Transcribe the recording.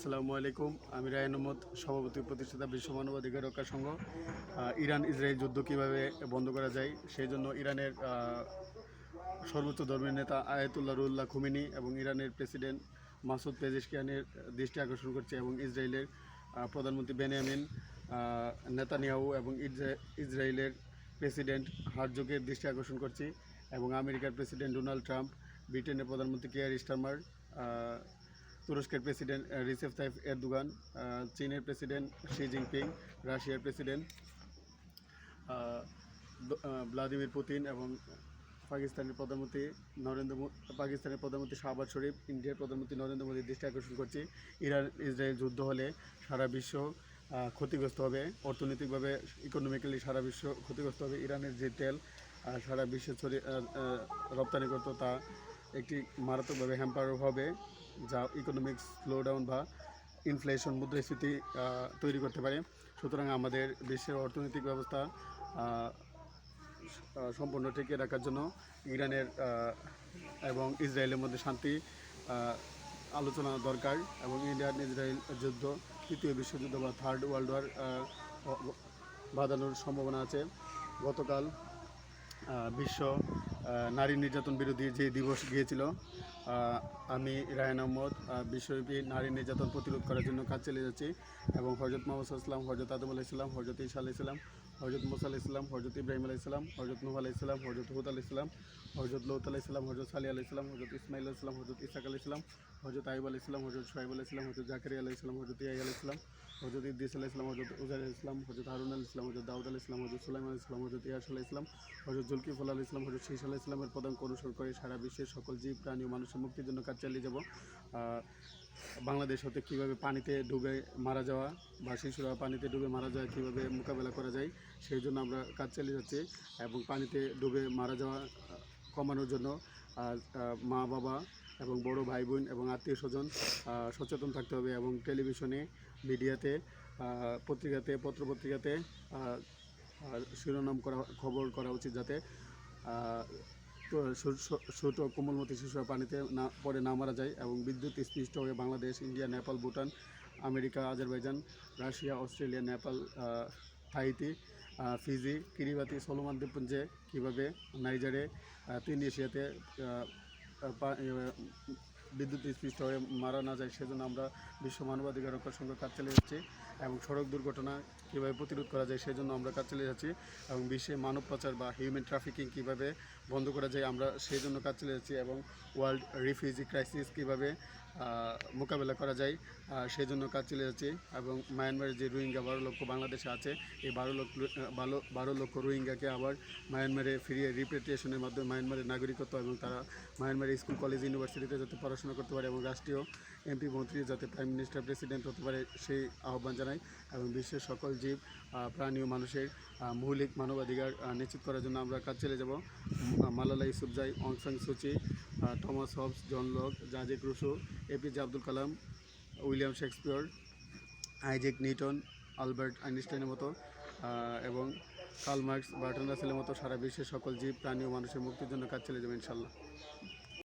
আসসালামু আলাইকুম। আমি রায়হান আহমদ, সভাপতি প্রতিষ্ঠাতা বিশ্ব মানবাধিকার রক্ষা সংঘ। ইরান ইসরায়েল যুদ্ধ কীভাবে বন্ধ করা যায় সেই জন্য ইরানের সর্বোচ্চ ধর্মের নেতা আয়াতুল্লাহ রুহুল্লাহ খুমেনি এবং ইরানের প্রেসিডেন্ট মাসুদ পেজেশকিয়ানের দৃষ্টি আকর্ষণ করছে এবং ইসরায়েলের প্রধানমন্ত্রী বেনিয়ামিন নেতানিয়াহু এবং ইসরায়েলের প্রেসিডেন্ট হারজোগের দৃষ্টি আকর্ষণ করছি এবং আমেরিকার প্রেসিডেন্ট ডোনাল্ড ট্রাম্প, ব্রিটেনের প্রধানমন্ত্রী কেয়ার স্টারমার, তুরস্কের প্রেসিডেন্ট রিসেপ তাইপ এরদোগান, চীনের প্রেসিডেন্ট শি জিনপিং, রাশিয়ার প্রেসিডেন্ট ভ্লাদিমির পুতিন এবং পাকিস্তানের প্রধানমন্ত্রী শাহবাজ শরীফ, ইন্ডিয়ার প্রধানমন্ত্রী নরেন্দ্র মোদীর দৃষ্টি আকর্ষণ করছি। ইরান ইসরায়েল যুদ্ধ হলে সারা বিশ্ব ক্ষতিগ্রস্ত হবে, অর্থনৈতিকভাবে ইকোনমিক্যালি সারা বিশ্ব ক্ষতিগ্রস্ত হবে। ইরানের যে তেল সারা বিশ্বে রপ্তানি করত তা একটি মারাত্মকভাবে হ্যাম্পার হবে, যা ইকোনমিক স্লোডাউন বা ইনফ্লেশন মুদ্রাস্ফীতি তৈরি করতে পারে। সুতরাং আমাদের বিশ্বের অর্থনৈতিক ব্যবস্থা সম্পূর্ণ টিকিয়ে রাখার জন্য ইরানের এবং ইসরায়েলের মধ্যে শান্তি আলোচনা দরকার এবং ইরান ইসরায়েল যুদ্ধ তৃতীয় বিশ্বযুদ্ধ বা থার্ড ওয়ার্ল্ড ওয়ার বাঁধানোর সম্ভাবনা আছে। গতকাল বিশ্ব নারী নির্যাতন বিরোধী যে দিবস গিয়েছিল, আমি রায়হান আহমদ বিশ্বব্যাপী নারী নির্যাতন প্রতিরোধ করার জন্য কাজ চালিয়ে যাচ্ছি এবং হজরত মোহাম্মদ সাল্লাল্লাহু আলাইহি ওয়াসাল্লাম, হজরত আদম আলাইহিস সালাম, হজরত ঈসা আলাইহিস সালাম, হজরত মুসা আলাইহিস সালাম, হজরত ইব্রাহিম আলাইহিস সালাম, হজরত নূহ আলাইহিস সালাম, হজরত হুদ আলাইহিস সালাম, হজরত লূত আলাইহিস সালাম, হজরত সালিহ আলাইহিস সালাম, হজরত ইসমাঈল আলাইহিস সালাম, হজরত ইসহাক আলাইহিস সালাম, হজরত আইয়ুব আলাইহিস সালাম, হজরত শুআয়ব আলাইহিস সালাম, হজরত জাকারিয়া আলাইহিস সালাম, হজরত ইয়াহইয়া আলাইহিস সালাম, হজরত ইদ্রিস আলাইহিস সালাম, হজরত উযাইর আলাইহিস সালাম, হজরত হারুন আলাইহিস সালাম, হজরত দাউদ আলাইহিস সালাম, হজরত সুলাইমান আলাইহিস সালাম, হজরত ইয়াস আলাইহিস সালাম, হজরত জুলকিফল আলাইহিস সালাম, হজরত শীশ আলাইহিস সালামের পদাঙ্ক অনুসরণ করে সারা বিশ্বের সকল জীব, প্রাণী ও মানুষের মুক্তির জন্য কাজ চালিয়ে যাব। বাংলাদেশ হতে কীভাবে পানিতে ডুবে মারা যাওয়া বা শিশুরা পানিতে ডুবে মারা যায় কীভাবে মোকাবেলা করা যায় সেই জন্য আমরা কাজ চালিয়ে যাচ্ছি এবং পানিতে ডুবে মারা যাওয়া কমানোর জন্য মা বাবা এবং বড় ভাই বোন এবং আত্মীয় স্বজন সচেতন থাকতে হবে এবং টেলিভিশনে, মিডিয়াতে, পত্রিকাতে, পত্রপত্রিকাতে শিরোনাম খবর করা উচিত, যাতে ছোট কোমলমতি শিশুরা পানিতে না মারা যায় এবং বিদ্যুৎ স্পৃষ্ট হয়ে Bangladesh, India, Nepal, Bhutan, America, Azerbaijan, Russia, Australia, Nepal, Haiti, Fiji, Kiribati, Solomon দ্বীপপুঞ্জে কীভাবে, নাইজারে, তিউনিসিয়াতে বিদ্যুৎ স্পৃষ্ট হয়ে মারা না যায় সেজন্য আমরা বিশ্ব মানবাধিকার রক্ষার সঙ্গে কাজ চালিয়ে যাচ্ছি এবং সড়ক দুর্ঘটনা কীভাবে প্রতিরোধ করা যায় সেই জন্য আমরা কাজ চালিয়ে যাচ্ছি এবং বিশ্বে মানব পাচার বা হিউম্যান ট্রাফিকিং কীভাবে বন্ধ করা যায় আমরা সেই জন্য কাজ চালিয়ে যাচ্ছি এবং ওয়ার্ল্ড রিফিউজি ক্রাইসিস কীভাবে মোকাবেলা করা যায় সেই জন্য কাজ চালিয়ে যাচ্ছি এবং মায়ানমারের যে রোহিঙ্গা 12 লক্ষ বাংলাদেশে আছে, এই 12 লক্ষ রোহিঙ্গাকে আবার মায়ানমারে ফিরিয়ে রিপ্যাট্রিয়েশনের মাধ্যমে মায়ানমারের নাগরিকত্ব এবং তারা মায়ানমারের স্কুল, কলেজ, ইউনিভার্সিটিতে যাতে পড়াশোনা করতে পারে এবং রাষ্ট্রীয় এমপি মন্ত্রী যাতে প্রাইম মিনিস্টার, প্রেসিডেন্ট হতে পারে সেই আহ্বান জানাই এবং বিশ্বের সকল জীব, প্রাণী ও মানুষের মৌলিক মানবাধিকার নিশ্চিত করার জন্য আমরা কাজ চালিয়ে যাব। Malala Yousafzai, Aung San Suu Kyi, Thomas Hobbes, John Locke, Jacques Rousseau, APJ Abdul Kalam, William Shakespeare, Isaac Newton, আলবার্ট আইনস্টাইনের মতো এবং কার্ল মার্কস, বার্ট্রান্ড রাসেলের মতো সারা বিশ্বের সকল জীব, প্রাণী ও মানুষের মুক্তির জন্য কাজ চালিয়ে যাবে ইনশাআল্লাহ।